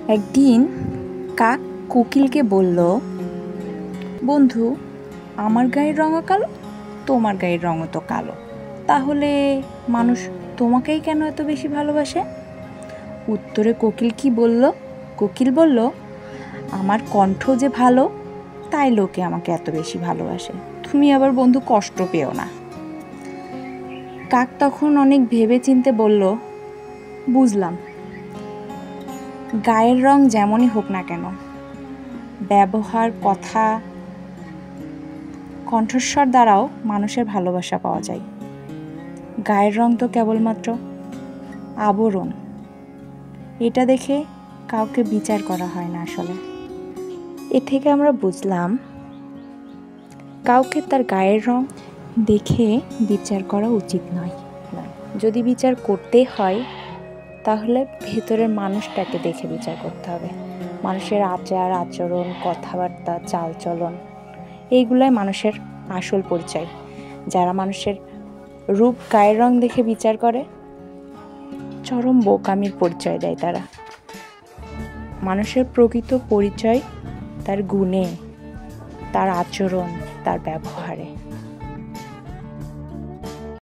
একদিন কাক কোকিলকে বলল, বন্ধু, আমার গায়ের রঙও কালো, তোমার গায়ের রঙও তো কালো, তাহলে মানুষ তোমাকেই কেন এত বেশি ভালোবাসে? উত্তরে কোকিল কি বলল? কোকিল বলল, আমার কণ্ঠ যে ভালো, তাই লোকে আমাকে এত বেশি ভালোবাসে। তুমি আবার বন্ধু কষ্ট পেও না। কাক তখন অনেক ভেবে চিন্তে বলল, বুঝলাম, গায়ের রং যেমনই হোক না কেন, ব্যবহার, কথা, কণ্ঠস্বর দ্বারাও মানুষের ভালোবাসা পাওয়া যায়। গায়ের রং তো কেবলমাত্র আবরণ, এটা দেখে কাউকে বিচার করা হয় না। আসলে এ থেকে আমরা বুঝলাম, কাউকে তার গায়ের রং দেখে বিচার করা উচিত নয়। যদি বিচার করতে হয় তাহলে ভেতরের মানুষটাকে দেখে বিচার করতে হবে। মানুষের আচার আচরণ, কথাবার্তা, চালচলন, এইগুলাই মানুষের আসল পরিচয়। যারা মানুষের রূপ, গায়ের রং দেখে বিচার করে, চরম বোকামির পরিচয় দেয় তারা। মানুষের প্রকৃত পরিচয় তার গুণে, তার আচরণ, তার ব্যবহারে।